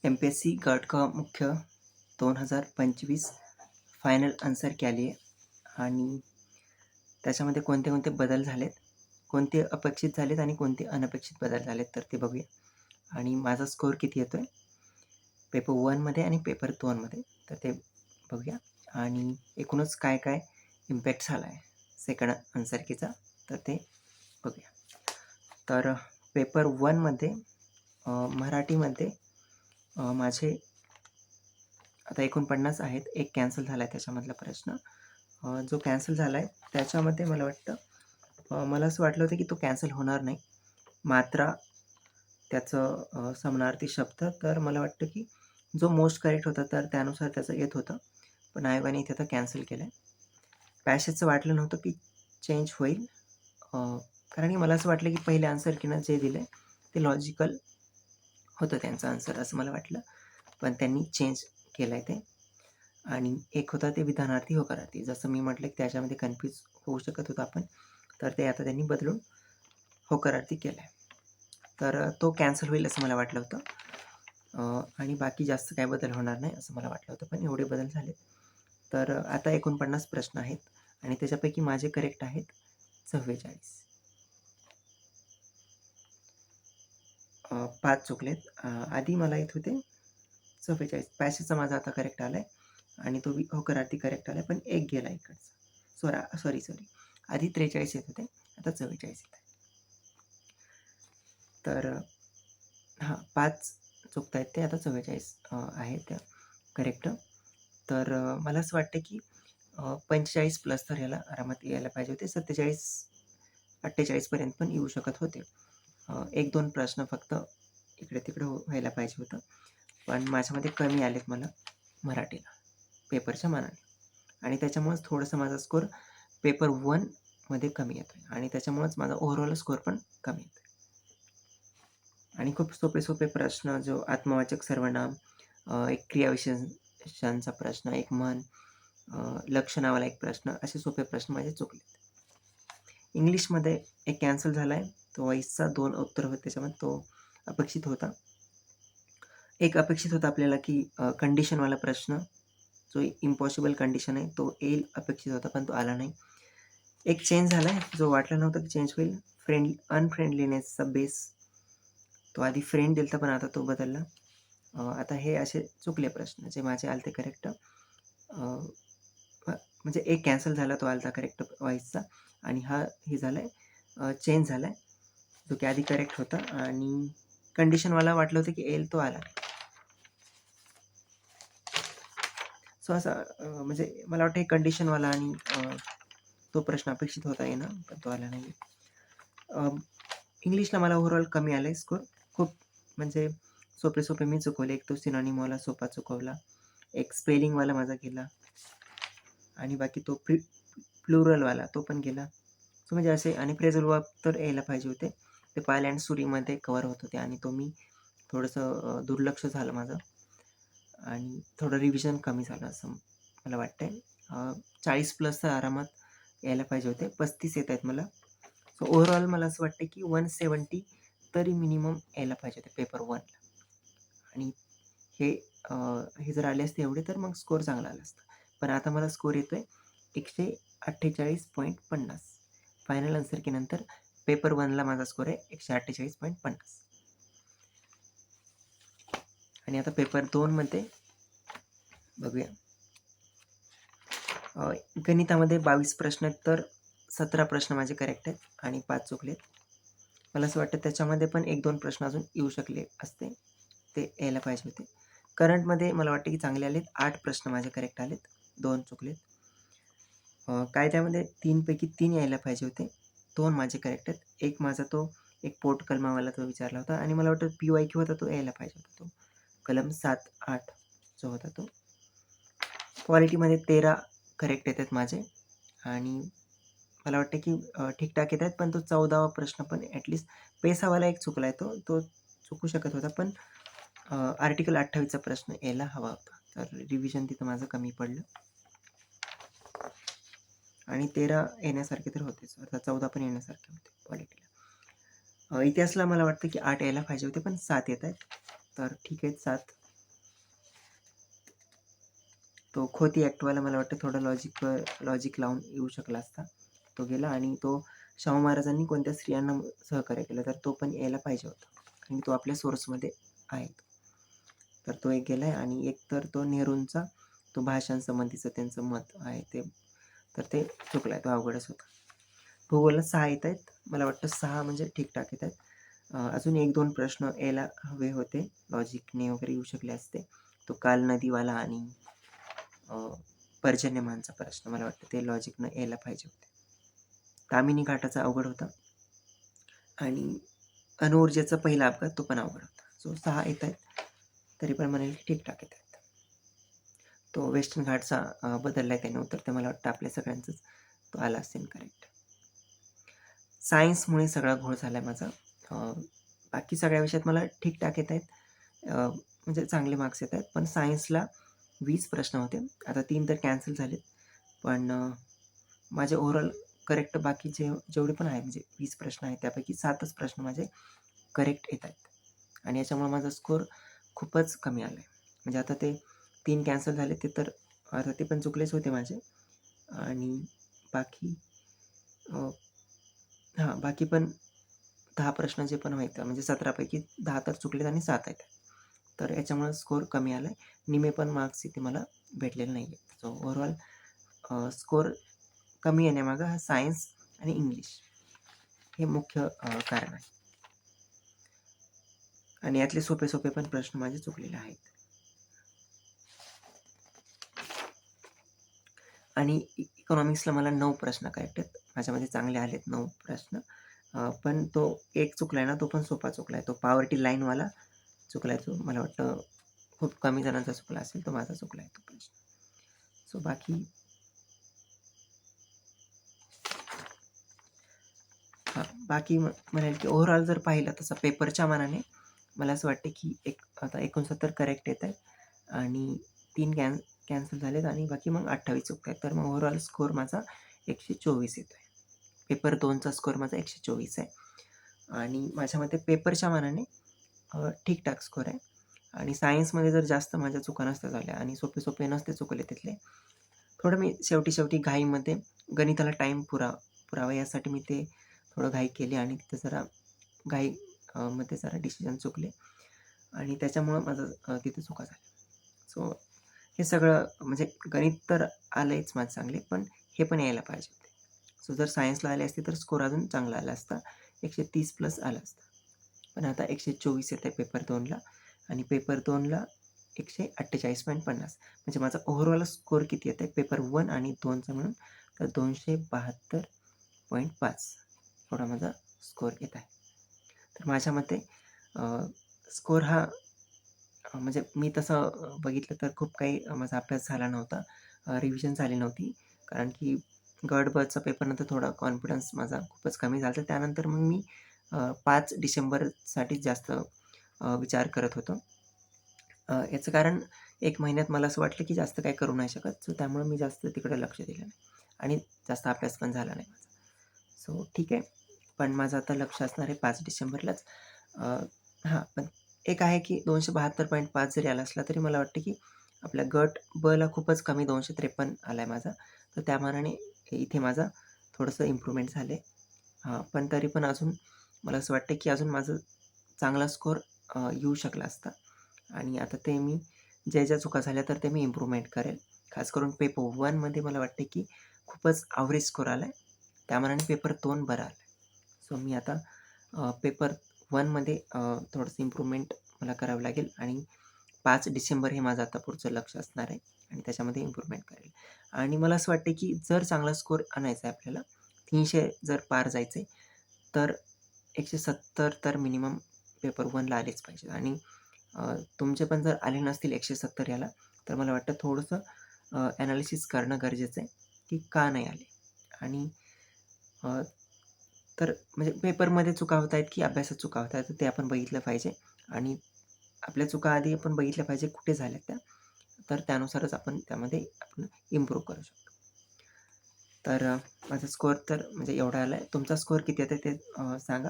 MPSC गट का मुख्य 2025 फायनल आन्सर की आली आहे आणि त्याच्यामध्ये कोणते कोणते बदल झालेत, कोणते अपेक्षित झालेत आणि कोणते अनपेक्षित बदल झालेत तर ते बघूया. आणि माझा स्कोअर किती येतो आहे पेपर 1मध्ये आणि पेपर 2मध्ये तर ते बघूया. आणि एकूणच काय काय इम्पॅक्ट झाला आहे सेकंड आन्सर कीचा तर ते बघूया. तर पेपर 1मध्ये मराठीमध्ये माझे आता 49 आहेत. एक कॅन्सल झाला आहे त्याच्यामधला प्रश्न. जो कॅन्सल झाला आहे त्याच्यामध्ये मला वाटतं मला असं वाटलं होतं की तो कॅन्सल होणार नाही. मात्रा त्याचं समानार्थी शब्द तर मला वाटतं की जो मोस्ट करेक्ट होता तर त्यानुसार त्याचं येत होतं. पण आयोगाने इथे आता कॅन्सल केलं आहे. पॅसेजचं वाटलं नव्हतं की चेंज होईल कारण की मला असं वाटलं की पहिले आन्सर कीनं जे दिलं आहे ते लॉजिकल होतं त्यांचं आन्सर असं मला वाटलं. पण त्यांनी चेंज केलं आहे ते. आणि एक होता ते विधानार्थी होकारार्थी. जसं मी म्हटलं की त्याच्यामध्ये कन्फ्यूज होऊ शकत होतं आपण. तर ते आता त्यांनी बदलून होकारार्थी केलं आहे. तर तो कॅन्सल होईल असं मला वाटलं होतं. आणि बाकी जास्त काय बदल होणार नाही असं मला वाटलं होतं. पण एवढे बदल झालेत. तर आता 49 प्रश्न आहेत आणि त्याच्यापैकी माझे करेक्ट आहेत 44. 5 चुकलेत. आधी मला येत होते 44. पॅसेजचा माझा आता करेक्ट आला आहे आणि तो होकारार्थी करेक्ट आला आहे पण एक गेला इकडचा. सॉरी. आधी 43 येत होते, आता 44 येत आहे. तर 5 चुकत आहेत ते आता 44 आहेत त्या करेक्ट. तर मला असं वाटतं की 45 प्लस तर याला आरामात यायला पाहिजे होते. 47-48 पर्यंत पण येऊ शकत होते. 1-2 प्रश्न फक्त इकडे तिकडे व्हायला पाहिजे होतं. पण माझ्यामध्ये कमी आलेत मला मराठीला पेपरच्या मानाने आणि त्याच्यामुळेच थोडंसं माझा स्कोअर पेपर 1मध्ये कमी येतो आहे आणि त्याच्यामुळेच माझा ओव्हरऑल स्कोअर पण कमी येतो आहे. आणि खूप सोपे प्रश्न जो आत्मवाचक सर्वनाम, एक क्रियाविशेषणांचा प्रश्न, एक म्हण, लक्ष नावाला एक प्रश्न, असे सोपे प्रश्न माझे चुकलेत. इंग्लिशमध्ये एक कॅन्सल झाला आहे. तो व्हॉईसचा 2 उत्तर होते त्याच्यामध्ये तो अपेक्षित होता. एक अपेक्षित होता आपल्याला की कंडिशनवाला प्रश्न जो इम्पॉसिबल कंडिशन आहे तो येईल अपेक्षित होता पण तो आला नाही. एक चेंज झाला आहे जो वाटलं नव्हतं की चेंज होईल. अनफ्रेंडलीनेसचा बेस तो आधी फ्रेंड दिलता पण आता तो बदलला. आता हे असे चुकले प्रश्न जे माझे आलते करेक्ट. म्हणजे एक कॅन्सल झाला तो आलता करेक्ट व्हॉईसचा आणि हे झाला आहे चेंज झाला आहे जो की आधी करेक्ट होता आणि कंडिशनवाला वाटलं होतं की येईल तो आला. सो असं म्हणजे मला वाटतं हे कंडिशनवाला आणि तो प्रश्न अपेक्षित होता येणं पण तो आला नाही. इंग्लिशला मला ओव्हरऑल कमी आलं आहे स्कोअर. खूप म्हणजे सोपे मी चुकवले. एक तो सिनॉनिमवाला सोपा चुकवला. एक स्पेलिंगवाला माझा गेला आणि बाकी तो प्लुरलवाला तो पण गेला. सो म्हणजे असे आणि फ्रेझल वर्ब तर यायला पाहिजे होते. ते पायल अँड सुरीमध्ये कव्हर होत होते आणि तो मी थोडंसं दुर्लक्ष झालं माझं आणि थोडं रिव्हिजन कमी झालं असं मला वाटतंय. 40 प्लस तर आरामात यायला पाहिजे होते. 35 येत आहेत मला. सो ओव्हरऑल मला असं वाटतं की 170 तरी मिनिमम यायला पाहिजे होते पेपर 1ला आणि हे जर आले असते एवढे तर मग स्कोअर चांगला आला असता. पण आता मला स्कोअर येतोय 148.50. फायनल आन्सर केल्यानंतर पेपर 1ला माझा स्कोअर आहे 148.50. आणि आता पेपर 2मध्ये बघूया. गणितामध्ये 22 प्रश्न आहेत तर 17 प्रश्न माझे करेक्ट आहेत आणि 5 चुकलेत. मला असं वाटतं त्याच्यामध्ये पण 1-2 प्रश्न अजून येऊ शकले असते. ते यायला पाहिजे होते. करंटमध्ये मला वाटतं की चांगले आलेत. 8 प्रश्न माझे करेक्ट आलेत, 2 चुकलेत. कायद्यामध्ये 3 पैकी 3 यायला पाहिजे होते. 2 माझे करेक्ट आहेत. एक माझा तो एक पोट कलमावाला तो विचारला होता आणि मला वाटतं PYQ होता तो यायला पाहिजे होता तो. कलम 7-8 जो होता तो. क्वालिटीमध्ये 13 करेक्ट येतात माझे आणि मला वाटतं की ठीकठाक येत आहेत पण तो 14वा प्रश्न पण ॲटलीस्ट पेसावाला एक चुकला आहे तो चुकू शकत होता पण आर्टिकल 28चा प्रश्न यायला हवा होता. तर रिव्हिजन तिथं माझं कमी पडलं आणि 13 येण्यासारखे तर होतेच. अर्थात 14 पण येण्यासारखे होते क्वालिटीला. इतिहासला मला वाटतं की 8 यायला पाहिजे होते पण 7 येत आहेत. तर ठीक आहे 7 तो खोती ॲक्टवाला मला वाटतं थोडं लॉजिक लावून येऊ शकला असता. तो गेला आणि तो शाहू महाराजांनी कोणत्या स्त्रियांना सहकार्य केलं तर तो पण यायला पाहिजे होता. आणि तो आपल्या सोर्समध्ये आहे. तर तो एक गेला आहे आणि एक तर तो नेहरूंचा तो भाषांसंबंधीचं त्यांचं मत आहे ते, तर ते चुकला आहे, तो अवघडच होता. भूगोलला 6 येत आहेत. मला वाटतं 6 म्हणजे ठीकठाक येत आहेत. अजून 1-2 प्रश्न यायला हवे होते. लॉजिकने वगैरे येऊ शकले असते. तो काल नदीवाला आणि पर्जन्यमानचा प्रश्न मला वाटतं ते लॉजिकनं यायला पाहिजे होते. तामिनी घाटाचा अवघड होता आणि अणुऊर्जेचा पहिला अपघात तो पण अवघड होता. सो 6 येत आहेत. तरी पण म्हणेल की ठीकठाक येत आहेत. तो वेस्टर्न घाटचा बदलला त्याने उत्तर, ते मला वाटतं आपल्या सगळ्यांचंच तो आला असेल करेक्ट. सायन्समुळे सगळा घोळ झाला आहे माझा. बाकी सगळ्या विषयात मला ठीकठाक येत आहेत. म्हणजे चांगले मार्क्स येत आहेत. पण सायन्सला 20 प्रश्न होते. आता 3 तर कॅन्सल झालेत. पण माझे ओव्हरऑल करेक्ट बाकी जेवढे पण आहेत म्हणजे 20 प्रश्न आहेत त्यापैकी 7च प्रश्न माझे करेक्ट येत आहेत. आणि याच्यामुळे माझा स्कोर खूपच कमी आला आहे. म्हणजे आता ते 3 कॅन्सल झाले ते तर आता ते पण चुकलेच होते माझे. आणि बाकी बाकी पण 10 प्रश्न जे पण आहेत म्हणजे 17पैकी 10 तर चुकलेत आणि 7 आहेत. तर याच्यामुळे स्कोर कमी आला आहे. निम्मे पण मार्क्स इथे मला भेटलेले नाही आहेत. सो ओव्हरऑल स्कोर कमी येण्यामागं हा सायन्स आणि इंग्लिश हे मुख्य कारण आहे. आणि यातले सोपे पण प्रश्न माझे चुकलेले आहेत. आणि इकॉनॉमिक्सला मला 9 प्रश्न करेक्ट आहेत. माझ्यामध्ये चांगले आलेत 9 प्रश्न. पण तो एक चुकला आहे ना, तो पण सोपा चुकला आहे. तो पॉवर्टी लाईनवाला चुकला आहे. तो मला वाटतं खूप कमी जणांचा चुकला असेल, तो माझा चुकला आहे तो प्रश्न. सो बाकी बाकी म्हणेल की ओव्हरऑल जर पाहिलं तसं पेपरच्या मानाने मला असं वाटतं की आता 69 करेक्ट येत आहेत आणि 3 कॅन्सल झालेत आणि बाकी मग 28 चुकत आहेत. तर मग ओव्हरऑल स्कोर माझा 124 येतो आहे. पेपर 2चा स्कोर माझा 124 आहे. आणि माझ्या मते पेपरच्या मानाने ठीकठाक स्कोर आहे. आणि सायन्समध्ये जर जास्त माझ्या चुका नसत्या झाल्या आणि सोपे नसते चुकले तिथले, थोडं मी शेवटी घाईमध्ये गणिताला टाईम पुरावा यासाठी मी ते थोडं घाई केली आणि तिथे जरा घाई मध्ये जरा डिसिजन चुकले आणि त्याच्यामुळं माझं तिथे चुका झाल्या. सो हे सगळं म्हणजे गणित तर आलंच माझं चांगले, पण हे पण यायला पाहिजे होते. सो जर सायन्सला आले असते तर स्कोर अजून चांगला आला असता. 130+ आला असता. पण आता 124 येत आहे पेपर 2ला आणि पेपर 2ला 148.50. म्हणजे माझा ओव्हरऑल स्कोर किती येत आहे पेपर 1 आणि 2चा मिळून तर 272.5 एवढा माझा स्कोर येत आहे. तर माझ्या मते स्कोर हा म्हणजे मी तसं बघितलं तर खूप काही माझा अभ्यास झाला नव्हता. रिव्हिजन झाली नव्हती. कारण की गट बचा पेपरनंतर थोडा कॉन्फिडन्स माझा खूपच कमी झाला. तर त्यानंतर मग मी 5 डिसेंबरसाठीच जास्त विचार करत होतो. याचं कारण 1 महिन्यात मला असं वाटलं की जास्त काही करू नाही शकत. सो त्यामुळे मी जास्त तिकडे लक्ष दिलं नाही आणि जास्त अभ्यास पण झाला नाही माझा. सो ठीक आहे. पण माझं आता लक्ष असणार आहे 5 डिसेंबरलाच. पण एक आहे की 272.5 जरी आला असला तरी मला वाटतं की आपल्या गट बला खूपच कमी 253 आला आहे माझा. तर त्या मानाने इथे माझा थोडंसं इम्प्रूव्हमेंट झालं आहे. पण तरी पण अजून मला असं वाटतं की अजून माझं चांगला स्कोर येऊ शकला असता. आणि आता ते मी ज्या चुका झाल्या तर ते मी इम्प्रूव्हमेंट करेल. खास करून पेपर 1मध्ये मला वाटते की खूपच ॲव्हरेज स्कोर आला आहे. त्या मानाने पेपर 2 बरा आला आहे. सो मी आता पेपर 1मध्ये थोडंसं इम्प्रूव्हमेंट मला करावं लागेल आणि 5 डिसेंबर हे माझं आता पुढचं लक्ष असणार आहे आणि त्याच्यामध्ये इम्प्रूव्हमेंट करेल. आणि मला असं वाटतं की जर चांगला स्कोर आणायचा आहे आपल्याला 300 जर पार जायचं आहे तर 170 तर मिनिमम पेपर 1ला आलेच पाहिजे. आणि तुमचे पण जर आले नसतील 170 याला तर मला वाटतं थोडंसं ॲनालिसिस करणं गरजेचं आहे की का नाही आले. आणि तर म्हणजे पेपरमध्ये चुका होत आहेत की अभ्यासात चुका होत आहेत ते आपण बघितलं पाहिजे. आणि आपल्या चुका आधी आपण बघितल्या पाहिजे कुठे झाल्या त्या, तर त्यानुसारच आपण त्यामध्ये इम्प्रूव्ह करू शकतो. तर माझा स्कोअर तर म्हणजे एवढा आला आहे. तुमचा स्कोअर किती येतं ते सांगा.